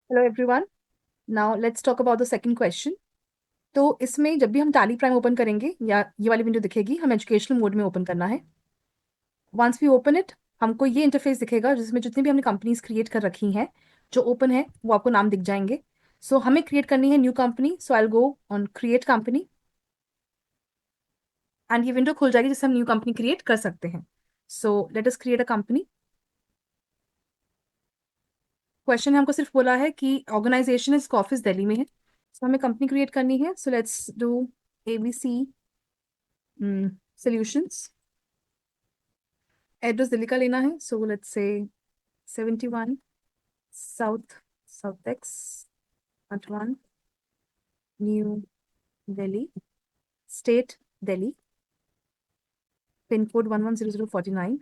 Hello everyone. Now let's talk about the second question. तो इसमें जब भी हम टैली प्राइम ओपन करेंगे या ये वाली विंडो दिखेगी, हम एजुकेशनल मोड में ओपन करना है। वंस वी ओपन इट, हमको ये इंटरफेस दिखेगा जिसमें जितनी भी हमने कंपनीज क्रिएट कर रखी हैं जो ओपन है वो आपको नाम दिख जाएंगे। सो हमें क्रिएट करनी है new company, so I go on create company and ये विंडो खुल जाएगी जिससे हम न्यू कंपनी क्रिएट कर सकते हैं। सो let us create a company. Question ने हमको सिर्फ बोला है कि ऑर्गेनाइजेशन इसका ऑफिस दिल्ली में है, सो हमें कंपनी क्रिएट करनी है। So let's do ABC solutions. Address Delhi का लेना है, so let's say 71 South South Ex @1 New Delhi, state Delhi, pin code 110049।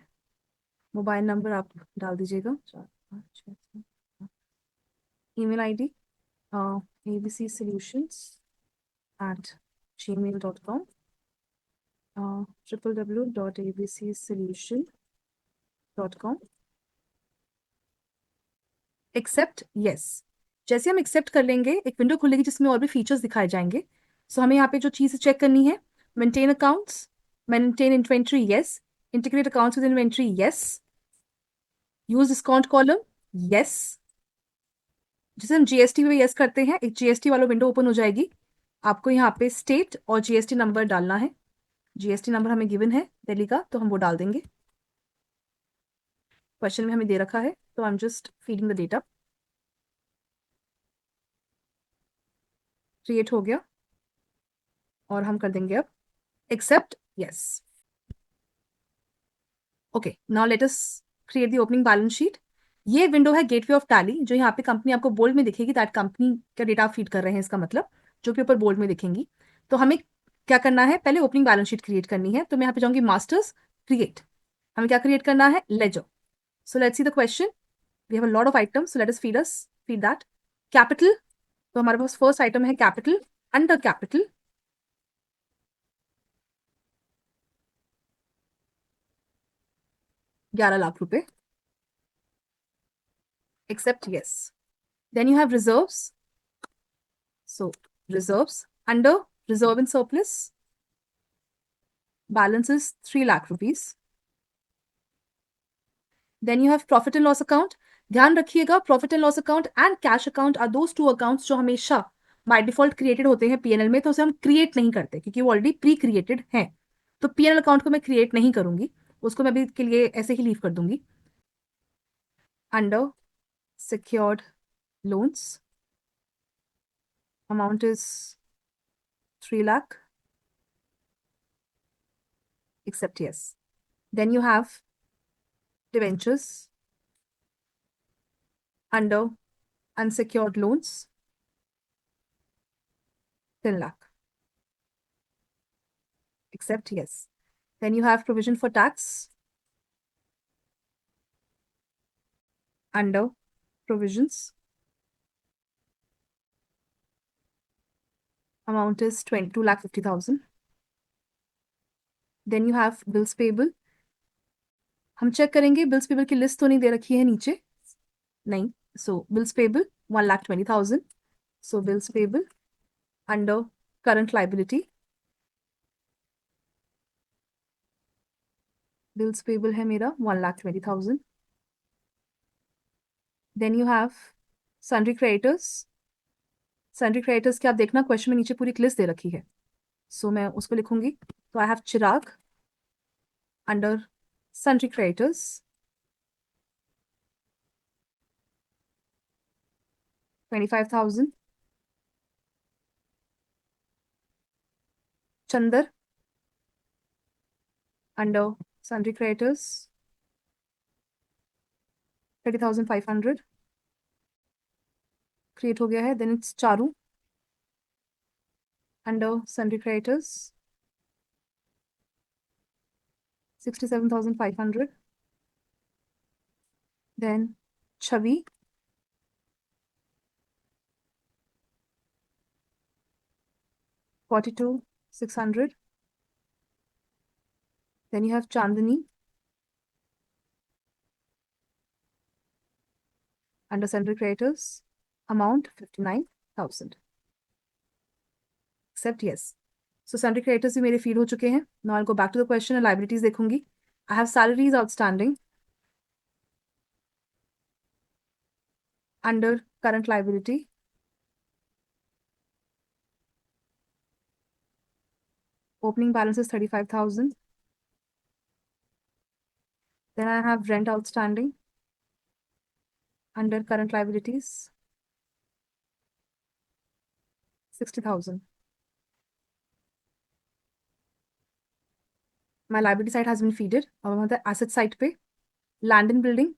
Mobile number आप डाल दीजिएगा 4 5 6 7। Email ID abcsolutions@gmail.com, www.abcsolution.com। Accept yes. जैसे हम एक्सेप्ट कर लेंगे एक विंडो खुलेगी जिसमें और भी फीचर्स दिखाए जाएंगे। सो हमें यहाँ पे जो चीज़ चेक करनी है, maintain accounts, maintain inventory yes, integrate accounts with inventory yes, use discount column yes. जैसे हम GST पे यस करते हैं, एक GST वाला विंडो ओपन हो जाएगी। आपको यहाँ पे स्टेट और GST नंबर डालना है। GST नंबर हमें गिवन है दिल्ली का, तो हम वो डाल देंगे। क्वेश्चन में हमें दे रखा है, तो I am just feeding the data. Create हो गया और हम कर देंगे अब accept yes. Okay, now let us create the opening balance sheet. ये विंडो है गेटवे ऑफ टैली, जो यहाँ पे कंपनी आपको बोल्ड में दिखेगी, दैट कंपनी का डेटा आप फीड कर रहे हैं, इसका मतलब जो भी ऊपर बोल्ड में दिखेंगी। तो हमें क्या करना है, पहले ओपनिंग बैलेंस शीट क्रिएट करनी है। तो मैं यहाँ पे जाऊंगी मास्टर्स क्रिएट। हमें क्या क्रिएट करना है, ledger. So let's see the question. We have a lot of items, so let us feed that. Capital, तो हमारे पास फर्स्ट आइटम है कैपिटल। अंडर कैपिटल 11 लाख रुपए। Accept yes. Then you have reserves, so reserves under reserve and surplus, balance is 3 lakh rupees. Then you have profit and loss account. ध्यान रखिएगा, profit and loss account and cash account are those two accounts जो हमेशा by default created होते हैं P&L में, तो उसे हम क्रिएट नहीं करते क्योंकि वो ऑलरेडी प्री क्रिएटेड है। तो P&L अकाउंट को मैं क्रिएट नहीं करूंगी, उसको मैं अभी के लिए ऐसे ही लीव कर दूंगी। Under secured loans, amount is 3 lakh, except yes. Then you have debentures under unsecured loans, 10 lakh, except yes. Then you have provision for tax under provisions, amount is 2,50,000. Then you have bills payable. हम check करेंगे bills payable की list तो नहीं दे रखी है नीचे, नहीं। So bills payable 1,20,000। So bills payable under current liability, bills payable है मेरा 1,20,000। Then you have sundry creditors. Sundry creditors की आप देखना क्वेश्चन में नीचे पूरी एक लिस्ट दे रखी है, सो मैं उसको लिखूंगी। तो I have Chirag under sundry creditors, 25,000। Chandar under sundry creditors, 30,500। Create हो गया है। Then it's Charu under sundry creditors, 67,500। Then Chhavi $42,600। Then you have Chandani under sundry creditors, amount 59,000। Accept yes. So sundry creditors भी मेरे फीड हो चुके हैं। Now I go back to the question, liabilities देखूंगी। I have salaries outstanding under current liability. Opening balance is 35,000. Then I have rent outstanding under current liabilities, 60,000. My liability side has been feeded. अब हम the asset side पे land and building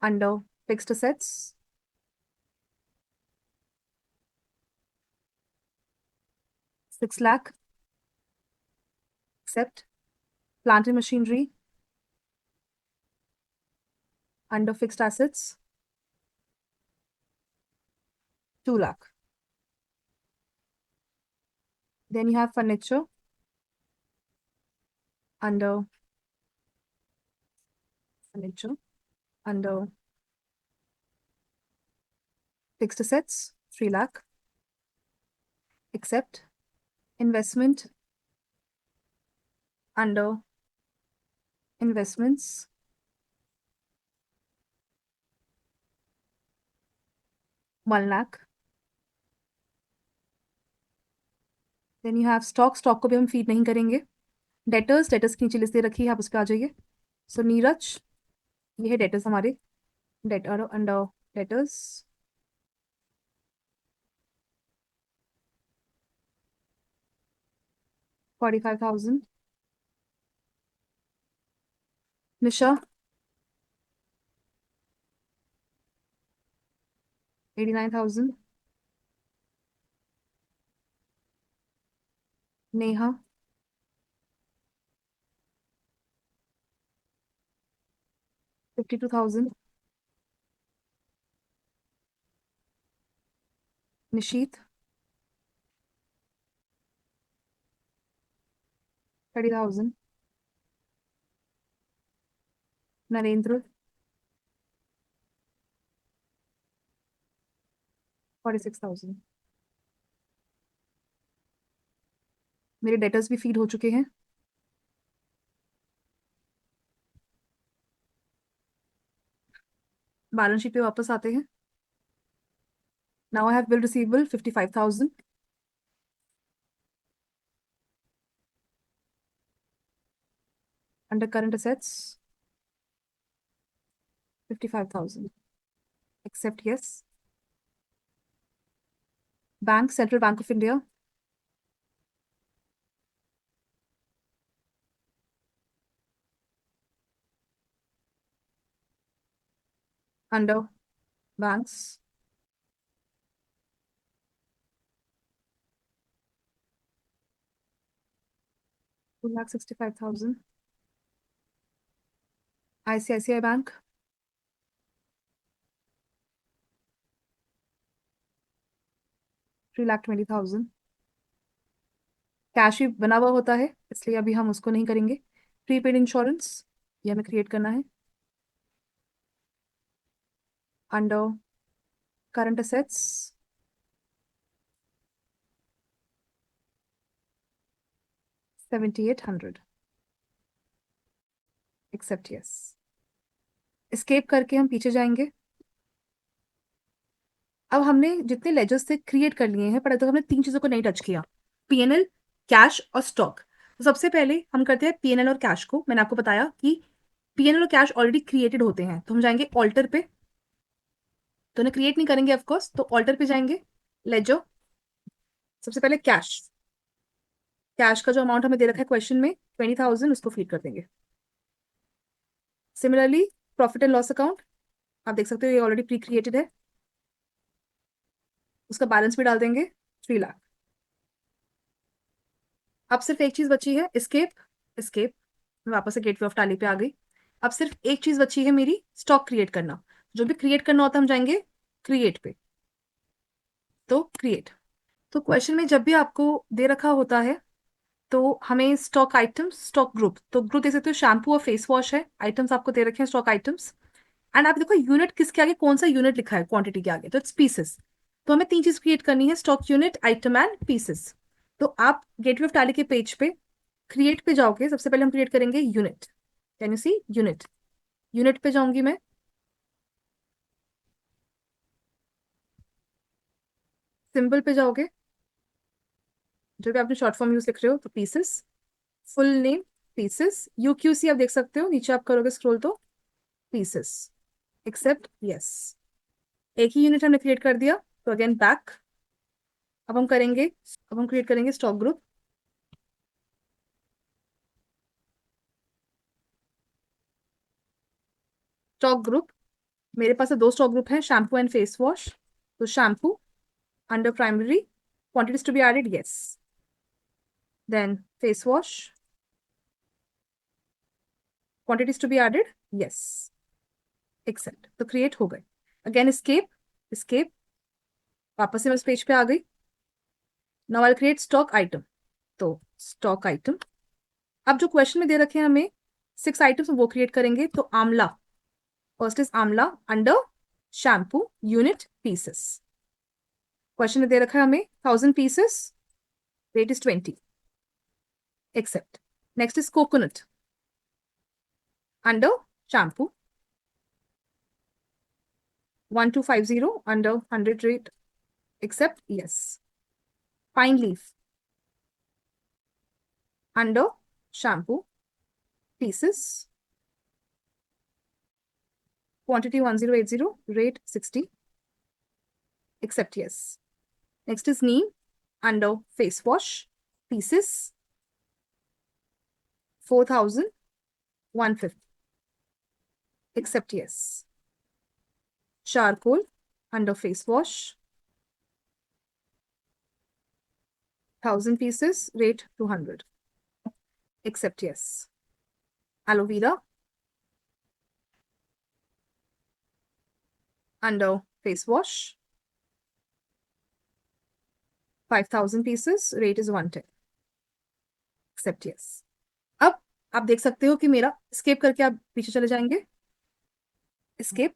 under fixed assets, 6 lakh, except plant and machinery under fixed assets, 2 lakh. Then you have furniture under furniture under fixed assets, 3 lakh, except investment under investments, 1 lakh. Then you have stock, stock को भी हम feed नहीं करेंगे। Debtors, debtors की नीचे list दे रखी है, आप उस पर आ जाइए। सो नीरज, ये है डेटर्स हमारे। Debtor under debtors, 45,000। निशा, 89,000। नेहा, 52,000। निशीत, 30,000। नरेंद्र, 46,000। मेरे डेटर्स भी फीड हो चुके हैं। बैलेंस शीट पे वापस आते हैं। Now I have bill receivable 55,000 under current assets, 55,000। Accept yes. Bank, central bank of India, under banks, 2,65,000। ICICI bank, 3,20,000। Cash ही बना हुआ होता है, इसलिए अभी हम उसको नहीं करेंगे। प्रीपेड इंश्योरेंस, ये हमें क्रिएट करना है under current assets, 7,800। Accept yes. Escape करके हम पीछे जाएंगे। अब हमने जितने लेजर्स थे क्रिएट कर लिए हैं, पर अभी तक हमने 3 चीजों को नहीं टच किया, पीएनएल, कैश और स्टॉक। तो सबसे पहले हम करते हैं पीएनएल और कैश को। मैंने आपको बताया कि पीएनएल और कैश ऑलरेडी क्रिएटेड होते हैं, तो हम जाएंगे ऑल्टर पे। तो उन्हें क्रिएट नहीं करेंगे ऑफकोर्स, तो ऑल्टर पे जाएंगे, लेजर। सबसे पहले कैश, कैश का जो अमाउंट हमें दे रखा है क्वेश्चन में 20,000, उसको फीड कर देंगे। Similarly profit and loss account, आप देख सकते हो ये ऑलरेडी प्री क्रिएटेड है, उसका बैलेंस भी डाल देंगे, 3 लाख। अब सिर्फ एक चीज बची है, एस्केप। एस्केप, मैं वापस से गेटवे ऑफ टैली पे आ गई। अब सिर्फ एक चीज बची है मेरी, स्टॉक क्रिएट करना। जो भी क्रिएट करना होता है हम जाएंगे क्रिएट पे। तो क्रिएट, तो क्वेश्चन में जब भी आपको दे रखा होता है तो हमें स्टॉक आइटम्स, स्टॉक ग्रुप, तो ग्रुप दे सकते हो शैम्पू और फेस वॉश है, आइटम्स आपको दे रखे हैं स्टॉक आइटम्स। एंड आप देखो यूनिट किसके आगे कौन सा यूनिट लिखा है क्वांटिटी के आगे, तो इट्स पीसेस। तो हमें तीन चीज क्रिएट करनी है, stock unit, item and pieces. तो आप गेटवे ऑफ टैली के पेज पे क्रिएट पे जाओगे, सबसे पहले हम क्रिएट करेंगे unit. Can you see unit? Unit पे जाऊंगी मैं, सिंबल पे जाओगे, जो भी आपने शॉर्ट फॉर्म यूज लिख रहे हो, तो pieces, full name pieces, UQC आप देख सकते हो, नीचे आप करोगे स्क्रॉल तो पीसेस, एक्सेप्ट यस। एक ही यूनिट हमने क्रिएट कर दिया, तो अगेन बैक। अब हम करेंगे, अब हम क्रिएट करेंगे स्टॉक ग्रुप। स्टॉक ग्रुप, मेरे पास दो स्टॉक ग्रुप है, शैम्पू एंड फेस वॉश। तो shampoo under primary, quantities to be added, yes. Then face wash, quantities to be added, yes. Accept, तो क्रिएट हो गए। अगेन escape, escape, वापस से मैं इस पेज पे आ गई। Now I create stock item. तो स्टॉक आइटम, अब जो क्वेश्चन में दे रखे हैं हमें 6 आइटम्स, वो क्रिएट करेंगे। तो amla, first is amla under shampoo unit pieces. Question में दे रखा है हमें 1000 pieces, rate is 20, accept. Next is coconut under shampoo 1250 under 100 rate, accept yes. Pine leaf under shampoo pieces, quantity 1080, rate 60, accept yes. Next is neem under face wash pieces 4150, accept yes. Charcoal under face wash 1000 pieces, rate 200, accept yes. Aloe vera under face wash 5000 pieces, rate is 110, accept yes. अब आप देख सकते हो कि मेरा escape करके आप पीछे चले जाएंगे, स्केप,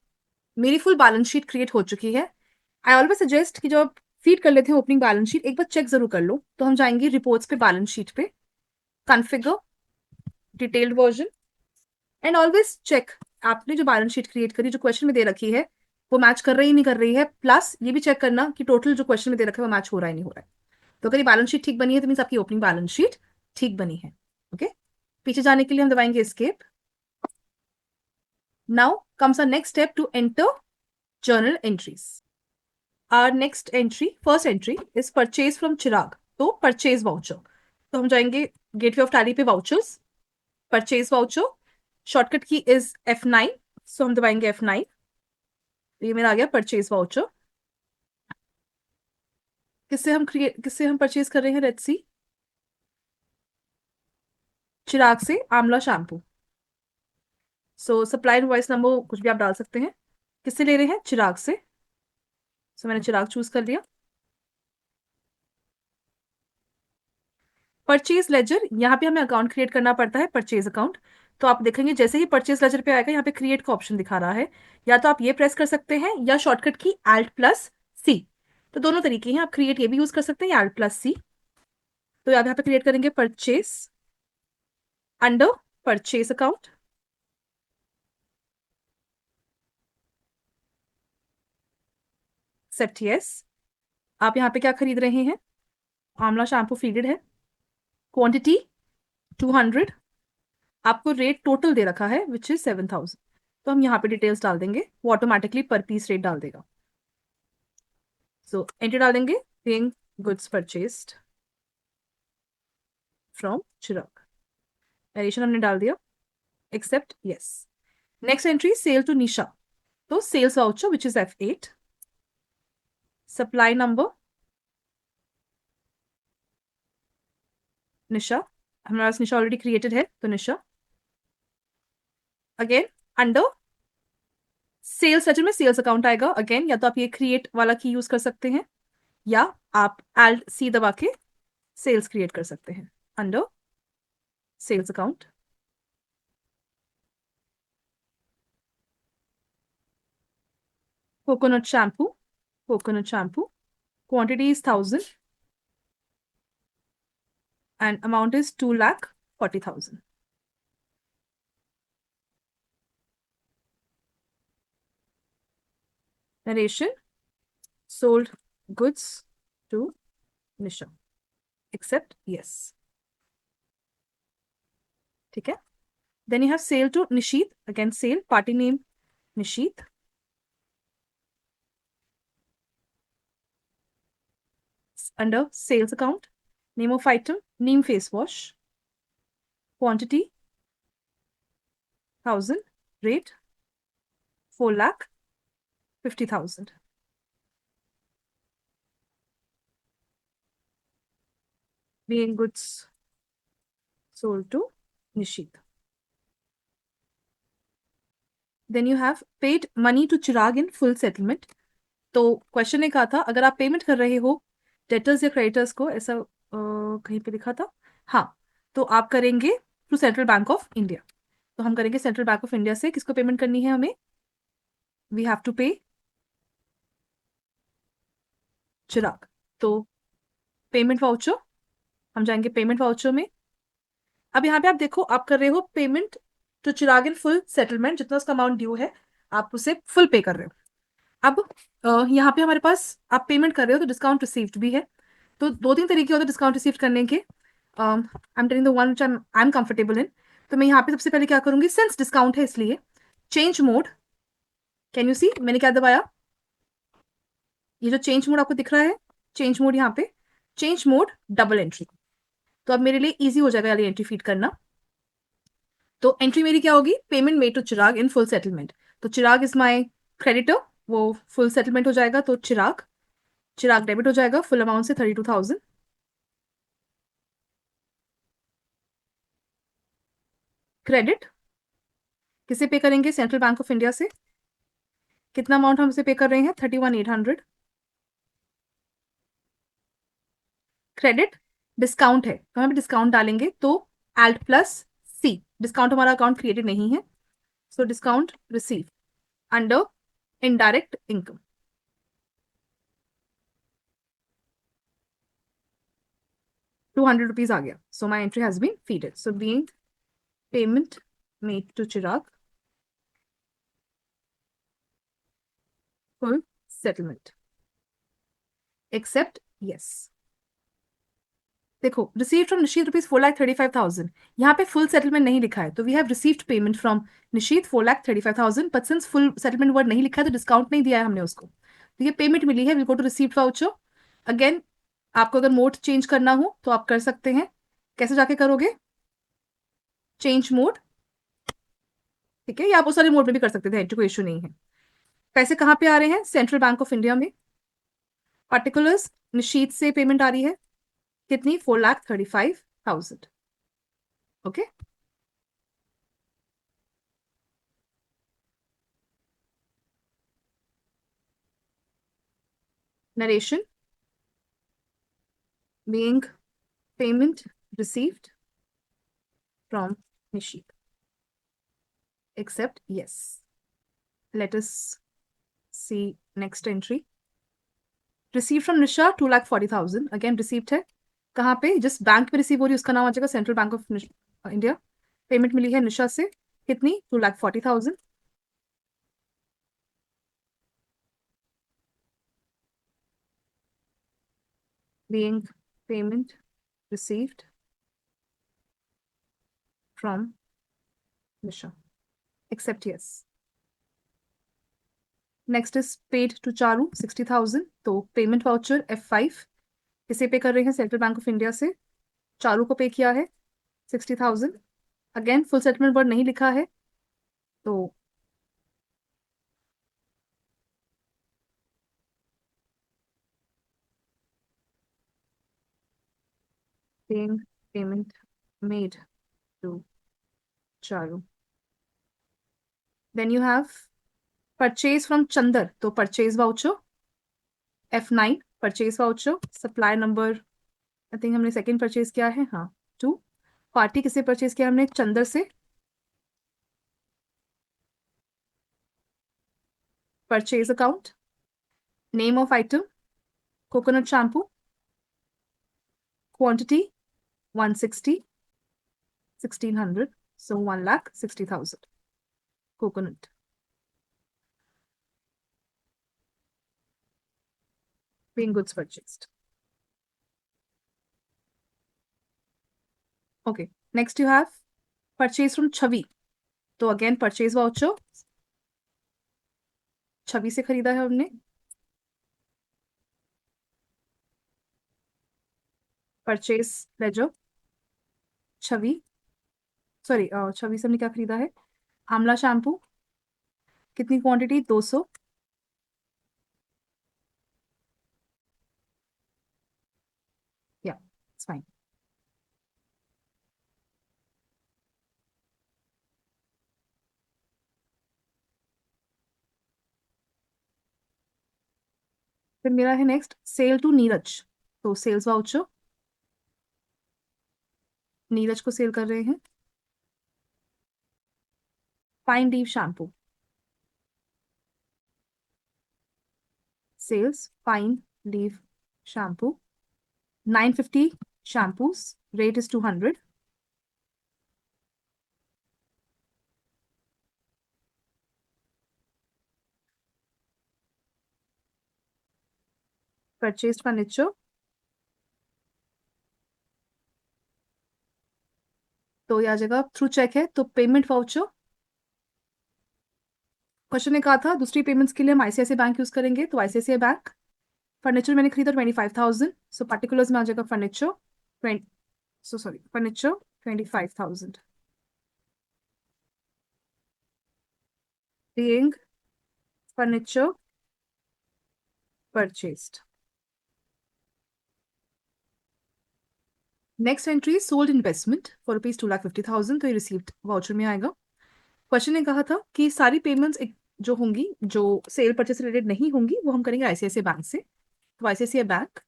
मेरी फुल बैलेंस शीट क्रिएट हो चुकी है। आई ऑलवेज सजेस्ट कि जब आप फीड कर लेते हैं ओपनिंग बैलेंस शीट, एक बार चेक जरूर कर लो। तो हम जाएंगे रिपोर्ट्स पे, बैलेंस शीट पे, configure, detailed version, and always check आपने जो बैलेंस शीट क्रिएट करी, जो क्वेश्चन में दे रखी है, वो मैच कर रही नहीं कर रही है। प्लस ये भी चेक करना कि टोटल जो क्वेश्चन में दे रखा है वो मैच हो रहा है नहीं हो रहा है। तो अगर ये बैलेंस शीट ठीक बनी है, तो मीन्स आपकी ओपनिंग बैलेंस शीट ठीक बनी है। ओके, पीछे जाने के लिए हम दबाएंगे escape. Now comes our next step to enter journal entries. Our next entry, first entry is purchase from Chirag, तो परचेज वाउचर। तो हम जाएंगे गेटवे ऑफ टैली पे, vouchers, purchase voucher, shortcut key is F9, so हम दबाएंगे F9। ये मेरा आ गया परचेज वाउचर। किससे हम परचेज कर रहे हैं, लेट्स सी, चिराग से आंवला शैम्पू। सो सप्लाई इनवॉइस नंबर कुछ भी आप डाल सकते हैं। किससे ले रहे हैं, चिराग से। सो मैंने चिराग चूज कर लिया। परचेज लेजर, यहाँ पे हमें अकाउंट क्रिएट करना पड़ता है, परचेज अकाउंट। तो आप देखेंगे जैसे ही परचेज लेजर पे आएगा, यहाँ पे क्रिएट का ऑप्शन दिखा रहा है। या तो आप ये प्रेस कर सकते हैं, या शॉर्टकट की Alt+C। तो दोनों तरीके हैं, आप क्रिएट ये भी यूज कर सकते हैं, या Alt+C। तो आप यहाँ पे क्रिएट करेंगे purchase under purchase account, accept yes. आप यहाँ पे क्या खरीद रहे हैं, आंवला शैम्पू फीडेड है, क्वांटिटी 200, आपको रेट टोटल दे रखा है विच इज 7000। तो हम यहाँ पे डिटेल्स डाल देंगे, वो ऑटोमेटिकली पर पीस रेट डाल देगा। सो एंटर डाल देंगे, paying goods purchased from Chirag, narration हमने डाल दिया, accept yes. Next entry sale to Nisha, तो sales voucher which is F8, supply number Nisha, हमारे पास निशा ऑलरेडी क्रिएटेड है, तो Nisha. Again under sales ledger में सेल्स अकाउंट आएगा। अगेन या तो आप ये क्रिएट वाला की यूज कर सकते हैं, या आप Alt+C दबा के सेल्स क्रिएट कर सकते हैं under sales account. Coconut shampoo. Coconut shampoo. Quantity is 1,000 and amount is 2,40,000. Narration. Sold goods to Nisha. Accept? Yes. ठीक है. Then you have sale to Nishit. Again, sale. Party name Nishit. Under sales account. Name of item Neem face wash. Quantity 1,000. Rate 4,50,000. Being goods sold to Nishit. Then you have paid money to Chirag in full settlement. तो question ने कहा था अगर आप payment कर रहे हो debtors या क्रेडिटर्स को, ऐसा कहीं पे लिखा था, हाँ, तो आप करेंगे through central bank of India. तो हम करेंगे सेंट्रल बैंक ऑफ इंडिया से. किसको पेमेंट करनी है हमें? वी हैव टू पे चिराग. तो पेमेंट वाउचर, हम जाएंगे पेमेंट वाउचर में. अब यहाँ पे आप देखो, आप कर रहे हो payment to Chirag in full settlement. जितना उसका अमाउंट ड्यू है आप उसे फुल पे कर रहे हो. अब यहाँ पे हमारे पास आप पेमेंट कर रहे हो तो डिस्काउंट रिसीव्ड भी है. तो दो तीन तरीके होते हैं डिस्काउंट रिसीव करने के. I am telling the one which I am comfortable in. तो मैं यहाँ पे सबसे पहले क्या करूंगी, सिंस डिस्काउंट है इसलिए चेंज मोड. कैन यू सी मैंने क्या दबाया? ये जो चेंज मोड आपको दिख रहा है, चेंज मोड यहाँ पे, चेंज मोड डबल एंट्री. तो अब मेरे लिए इजी हो जाएगा वाली एंट्री फीड करना. तो एंट्री मेरी क्या होगी? Payment made to Chirag in full settlement. तो चिराग इज माई क्रेडिटर, वो फुल सेटलमेंट हो जाएगा. तो चिराग, चिराग डेबिट हो जाएगा फुल अमाउंट से 32,000. क्रेडिट किसे पे करेंगे? सेंट्रल बैंक ऑफ इंडिया से. कितना अमाउंट हम उसे पे कर रहे हैं? 31,800. क्रेडिट डिस्काउंट है तो हम डिस्काउंट डालेंगे. तो एल्ट प्लस सी, डिस्काउंट हमारा अकाउंट क्रिएटेड नहीं है. So discount receive under indirect income. ₹200 आ गया. So my entry has been feeded. So being payment made to Chirag full settlement. Accept? Yes. देखो, रिसीव फ्रॉम निशीत ₹4,35,000. यहाँ पे फुल सेटलमेंट नहीं लिखा है तो we have received payment from Nishit 4,35,000. But since full settlement word नहीं लिखा है तो डिस्काउंट नहीं दिया है हमने उसको. तो ये पेमेंट मिली है. We go to received voucher. Again आपको अगर मोड चेंज करना हो तो आप कर सकते हैं. कैसे जाके करोगे? Change mode. ठीक है, या आप उस वाले मोड में भी कर सकते थे, कोई इशू नहीं है. पैसे कहाँ पे आ रहे हैं? सेंट्रल बैंक ऑफ इंडिया में. पर्टिकुलर्स निशीत से पेमेंट आ रही है. कितनी? 4,35,000. Okay. Narration. being payment received from Nishit. Accept? Yes. Let us see next entry. Received from Nisha 2,40,000. Again received है. कहाँ पे? जिस बैंक पे रिसीव हो रही है उसका नाम आ जाएगा Central bank of India. Payment मिली है निशा से. कितनी? 2,40,000. being payment received from Nisha. Accept? Yes. Next is paid to Charu 60,000. तो पेमेंट वाउचर F5 किसे पे कर रहे हैं? सेंट्रल बैंक ऑफ इंडिया से. चारू को पे किया है 60,000. अगेन फुल सेटलमेंट वर्ड नहीं लिखा है तो paying payment made to Charu. Then you have purchase from Chander. तो purchase voucher F9 purchase voucher. Supply number I think हमने सेकंड परचेज किया है, हाँ, 2. पार्टी किसे परचेज किया हमने? चंदर से. Purchase account, name of item coconut shampoo, quantity 160, 1600, so 1,60,000 coconut. Being goods purchased. Okay, next you have purchase from Chavi. तो again purchase voucher, छवि से खरीदा है हमने। परचेज लेजर, छवि, सॉरी छवि से हमने क्या खरीदा है, आंवला शैम्पू, कितनी क्वांटिटी, 200। या इट्स फाइन। फिर मेरा है नेक्स्ट सेल टू नीरज, तो सेल्स वाउचर, नीरज को सेल कर रहे हैं। Pine leaf shampoo, sales pine leaf shampoo, 950 shampoos, rate is 200। Purchase furniture, तो यह जगह थ्रू चेक है, तो पेमेंट वाउचर। क्वेश्चन ने कहा था दूसरी पेमेंट्स के लिए हम आईसीआईसीआई बैंक यूज करेंगे, तो आईसीआईसीआई बैंक। फर्नीचर मैंने खरीदा 25,000, सो पर्टिकुलर्स में आ जाएगा furniture 20, so sorry furniture 25,000 being furniture purchased। Next entry sold investment for rupees 2,50,000, तो ये रिसीव्ड वाउचर में आएगा। क्वेश्चन ने कहा था कि सारी पेमेंट्स जो होंगी, जो सेल परचेस रिलेटेड नहीं होंगी, वो हम करेंगे आईसीआईसीआई बैंक से। तो आईसीआईसीआई बैंक,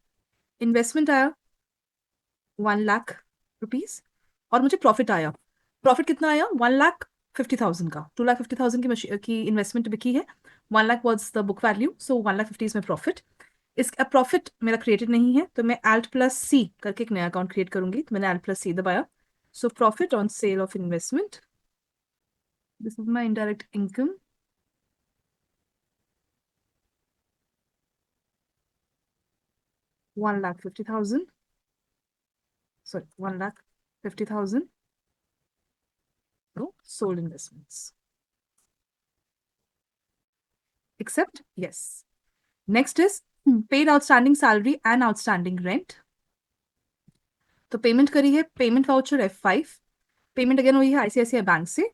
इन्वेस्टमेंट आया 1,00,000 रुपीज, और मुझे प्रॉफिट आया। प्रॉफिट कितना आया, 1,50,000 का। 2,50,000 की की इन्वेस्टमेंट बिकी है, 1,00,000 वॉज द बुक वैल्यू, सो 1,50,000 इसमें प्रॉफिट। इसका प्रॉफिट मेरा क्रिएटेड नहीं है, तो मैं Alt प्लस सी करके एक नया अकाउंट क्रिएट करूंगी, तो मैंने Alt प्लस सी दबाया। So profit on sale of investment, this is my indirect income, 1,50,000, sorry 1,50,000, no sold investments, except yes। Next is paid outstanding salary and outstanding rent, तो payment करी है, payment voucher F5, payment again हुई है ICICI bank से।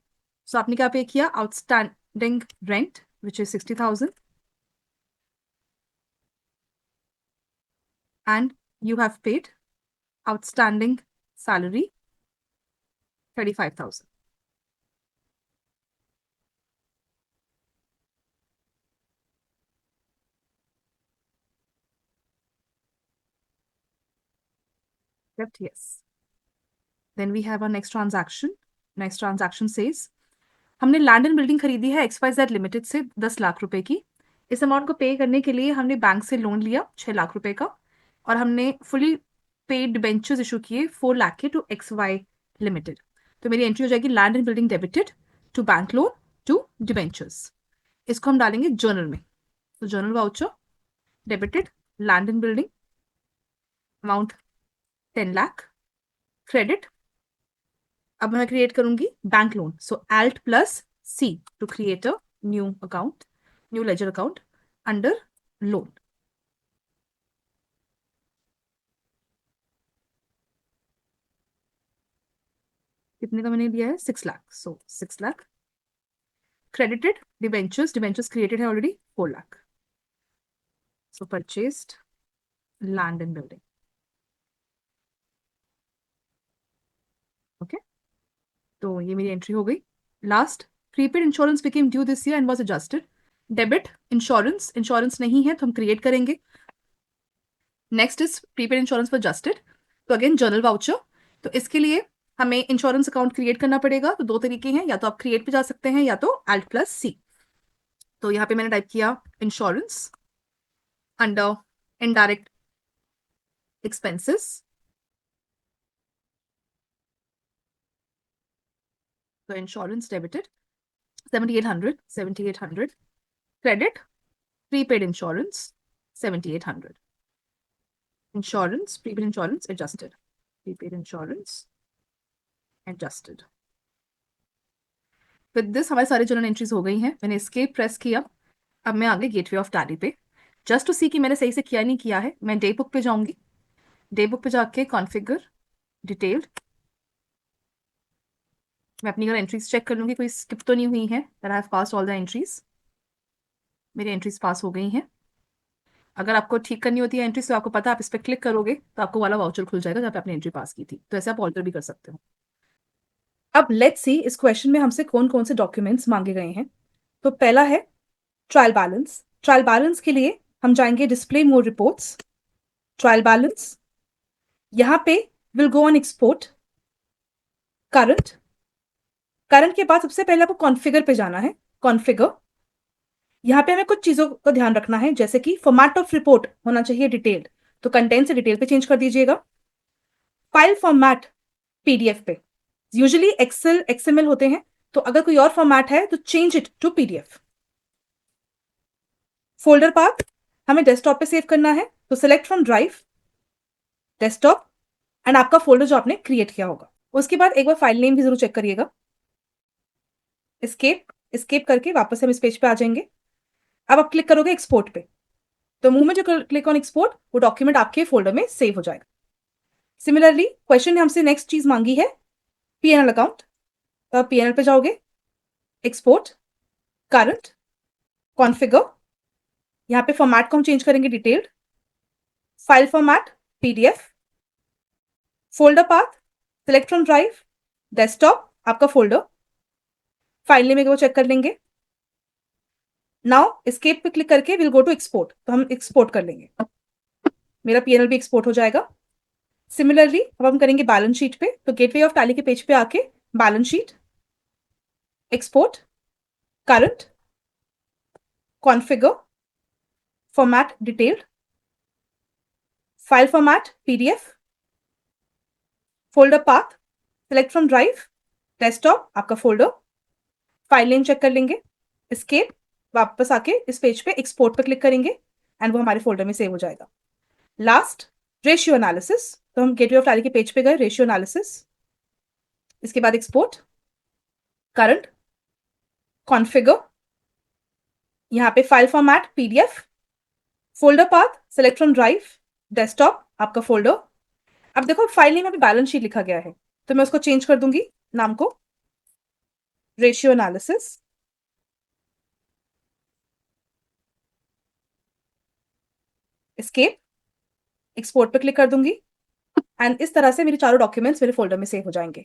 सो आपने क्या पे किया, outstanding rent which is 60,000 and you have paid outstanding salary 35,000। yes। Then we have our next transaction। next transaction says हमने लैंड एंड बिल्डिंग खरीदी है XYZ लिमिटेड से 10 लाख रुपए की। इस अमाउंट को पे करने के लिए हमने बैंक से लोन लिया 6 लाख रुपए का, और हमने फुली पेड डिबेंचर्स इशू किए 4 लाख के टू XY लिमिटेड। तो मेरी एंट्री हो जाएगी land and building debited to bank loan to debentures. इसको हम डालेंगे जर्नल में, तो journal voucher debited land and building amount 10 lakh, credit. अब मैं क्रिएट करूंगी bank loan, so Alt plus C to create a new account, new ledger account under loan. कितने का मैंने दिया है, 6 lakh, so 6 lakh, credited debentures, debentures created है already 4 lakh, so purchased land and building. Okay, तो ये मेरी एंट्री हो गई। Last, prepaid insurance became due this year and was adjusted. Debit insurance, insurance नहीं है तो हम क्रिएट करेंगे। Next is prepaid insurance for adjusted, तो अगेन जर्नल वाउचर। तो इसके लिए हमें इंश्योरेंस अकाउंट क्रिएट करना पड़ेगा, तो दो तरीके हैं, या तो आप क्रिएट पे जा सकते हैं या तो Alt प्लस सी। तो यहाँ पे मैंने टाइप किया इंश्योरेंस अंडर इनडायरेक्ट एक्सपेंसेस। तो insurance debited 7800 credit prepaid insurance 7800 insurance prepaid insurance adjusted prepaid insurance adjusted. With this हमारे सारे जर्नल एंट्रीज हो गई हैं। मैंने एस्केप प्रेस किया। अब मैं आगे गेटवे ऑफ टैली पे जस्ट टू सी कि मैंने सही से किया नहीं किया है, मैं डे बुक पे जाऊंगी। डे बुक पे जाके कॉन्फ़िगर डिटेल्ड, मैं अपनी अगर एंट्रीज चेक कर लूंगी कोई स्किप तो नहीं हुई है, that I have passed all the entries. मेरी एंट्रीज पास हो गई हैं। अगर आपको ठीक करनी होती है एंट्रीज तो आपको पता है, आप इस पर क्लिक करोगे तो आपको वाला वाउचर खुल जाएगा जहाँ पे आपने एंट्री पास की थी। तो ऐसे आप ऑल्टर भी कर सकते हो। अब लेट्स सी इस क्वेश्चन में हमसे कौन कौन से डॉक्यूमेंट्स मांगे गए हैं। तो पहला है ट्रायल बैलेंस। ट्रायल बैलेंस के लिए हम जाएंगे डिस्प्ले मोर रिपोर्ट्स, ट्रायल बैलेंस, यहाँ पे will go on export current. Current के बाद सबसे पहले आपको कॉन्फ़िगर पे जाना है। कॉन्फ़िगर, यहाँ पे हमें कुछ चीजों का ध्यान रखना है, जैसे कि फॉर्मेट ऑफ रिपोर्ट होना चाहिए डिटेल्ड, तो कंटेंट से डिटेल पे चेंज कर दीजिएगा। फाइल फॉर्मेट पीडीएफ पे, यूजुअली एक्सेल एक्सएमएल होते हैं, तो अगर कोई और फॉर्मेट है तो change it to PDF. Folder path हमें डेस्कटॉप पे सेव करना है, तो select from drive desktop and आपका फोल्डर जो आपने क्रिएट किया होगा। उसके बाद एक बार फाइल नेम भी जरूर चेक करिएगा। एस्केप एस्केप करके वापस हम इस पेज पे आ जाएंगे। अब आप क्लिक करोगे एक्सपोर्ट पे, तो मुंह में जो क्लिक ऑन एक्सपोर्ट वो डॉक्यूमेंट आपके फोल्डर में सेव हो जाएगा। सिमिलरली क्वेश्चन ने हमसे नेक्स्ट चीज मांगी है पीएनएल अकाउंट। तो आप पीएनएल पे जाओगे, एक्सपोर्ट करंट कॉन्फ़िगर, यहाँ पे फॉर्मेट को हम चेंज करेंगे detailed, file format PDF, folder path select from drive desktop आपका फोल्डर, फाइल नेम वो चेक कर लेंगे। नाउ एस्केप पे क्लिक करके विल गो टू एक्सपोर्ट, तो हम एक्सपोर्ट कर लेंगे, मेरा पीएनएल भी एक्सपोर्ट हो जाएगा। सिमिलरली अब हम करेंगे बैलेंस शीट पे, तो गेटवे ऑफ टैली के पेज पे आके balance sheet, export current configure format detailed, file format PDF, folder path select from drive desktop आपका फोल्डर, फाइल नेम चेक कर लेंगे। एस्केप वापस आके इस पेज पे एक्सपोर्ट पे क्लिक करेंगे एंड वो हमारे फोल्डर में सेव हो जाएगा। लास्ट रेशियो एनालिसिस, तो हम गेटवे ऑफ टैली के पेज पे गए, रेशियो एनालिसिस, इसके बाद एक्सपोर्ट करंट कॉन्फ़िगर, यहाँ पे file format PDF, folder path select from drive desktop आपका फोल्डर। अब देखो फाइल नेम में बैलेंस शीट लिखा गया है, तो मैं उसको चेंज कर दूंगी नाम को, रेशियो एनालिसिस, एस्केप एक्सपोर्ट पे क्लिक कर दूंगी एंड इस तरह से मेरे चारों डॉक्यूमेंट्स मेरे फोल्डर में सेव हो जाएंगे।